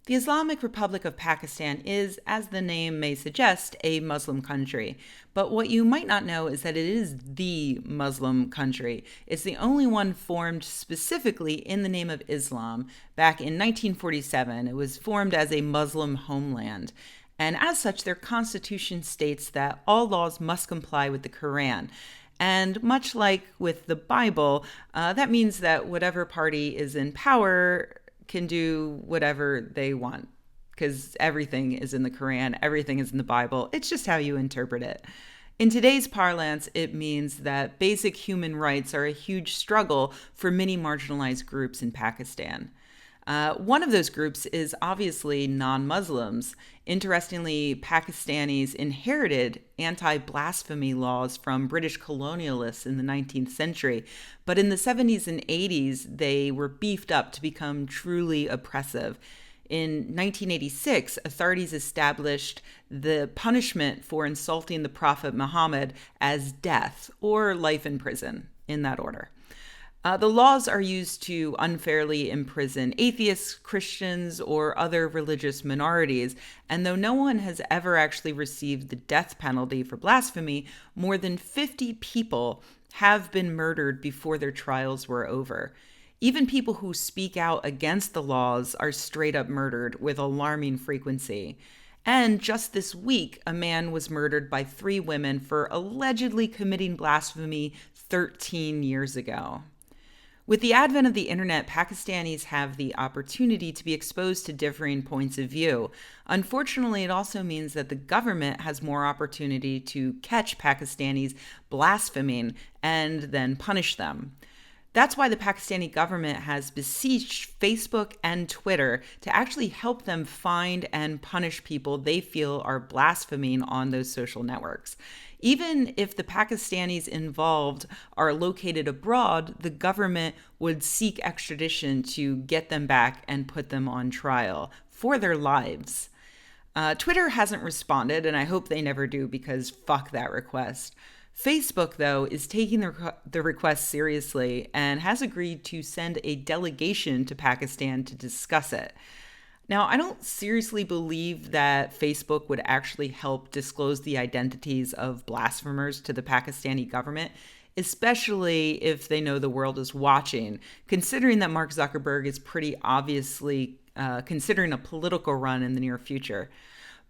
The Islamic Republic of Pakistan is, as the name may suggest, a Muslim country. But what you might not know is that it is the Muslim country. It's the only one formed specifically in the name of Islam. Back in 1947, it was formed as a Muslim homeland. And as such, their constitution states that all laws must comply with the Quran. And much like with the Bible, that means that whatever party is in power can do whatever they want because everything is in the Quran, everything is in the Bible. It's just how you interpret it. In today's parlance, it means that basic human rights are a huge struggle for many marginalized groups in Pakistan. One of those groups is obviously non-Muslims. Interestingly, Pakistanis inherited anti-blasphemy laws from British colonialists in the 19th century, but in the 70s and 80s, they were beefed up to become truly oppressive. In 1986, authorities established the punishment for insulting the Prophet Muhammad as death or life in prison, in that order. The laws are used to unfairly imprison atheists, Christians, or other religious minorities. And though no one has ever actually received the death penalty for blasphemy, more than 50 people have been murdered before their trials were over. Even people who speak out against the laws are straight up murdered with alarming frequency. And just this week, a man was murdered by 3 women for allegedly committing blasphemy 13 years ago. With the advent of the internet, Pakistanis have the opportunity to be exposed to differing points of view. Unfortunately, it also means that the government has more opportunity to catch Pakistanis blaspheming and then punish them. That's why the Pakistani government has beseeched Facebook and Twitter to actually help them find and punish people they feel are blaspheming on those social networks. Even if the Pakistanis involved are located abroad, the government would seek extradition to get them back and put them on trial for their lives. Twitter hasn't responded, and I hope they never do because fuck that request. Facebook, though, is taking the request seriously and has agreed to send a delegation to Pakistan to discuss it. Now, I don't seriously believe that Facebook would actually help disclose the identities of blasphemers to the Pakistani government, especially if they know the world is watching, considering that Mark Zuckerberg is pretty obviously considering a political run in the near future.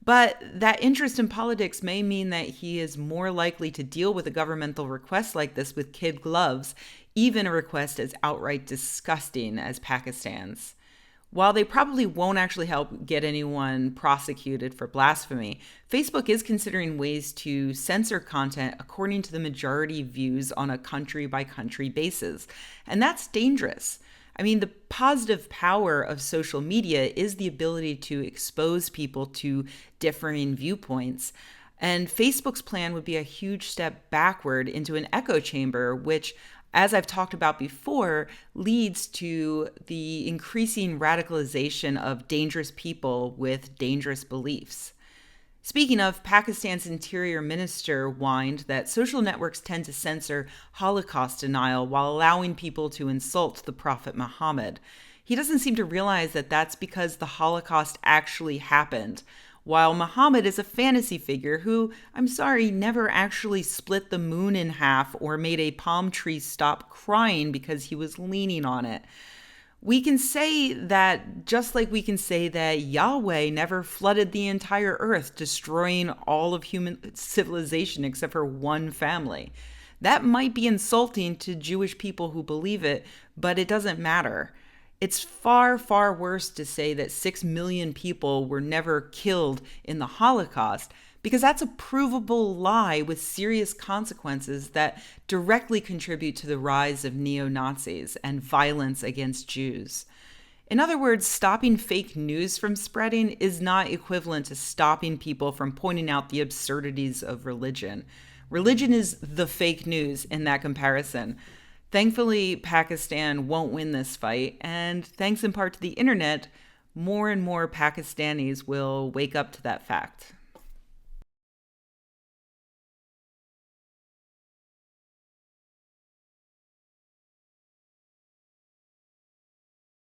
But that interest in politics may mean that he is more likely to deal with a governmental request like this with kid gloves, even a request as outright disgusting as Pakistan's. While they probably won't actually help get anyone prosecuted for blasphemy, Facebook is considering ways to censor content according to the majority views on a country-by-country basis. And that's dangerous. I mean, the positive power of social media is the ability to expose people to differing viewpoints. And Facebook's plan would be a huge step backward into an echo chamber, which, as I've talked about before, leads to the increasing radicalization of dangerous people with dangerous beliefs. Speaking of, Pakistan's interior minister whined that social networks tend to censor Holocaust denial while allowing people to insult the Prophet Muhammad. He doesn't seem to realize that that's because the Holocaust actually happened, while Muhammad is a fantasy figure who, I'm sorry, never actually split the moon in half or made a palm tree stop crying because he was leaning on it. We can say that just like we can say that Yahweh never flooded the entire earth, destroying all of human civilization except for one family. That might be insulting to Jewish people who believe it, but it doesn't matter. It's far, far worse to say that 6 million people were never killed in the Holocaust, because that's a provable lie with serious consequences that directly contribute to the rise of neo-Nazis and violence against Jews. In other words, stopping fake news from spreading is not equivalent to stopping people from pointing out the absurdities of religion. Religion is the fake news in that comparison. Thankfully, Pakistan won't win this fight, and thanks in part to the internet, more and more Pakistanis will wake up to that fact.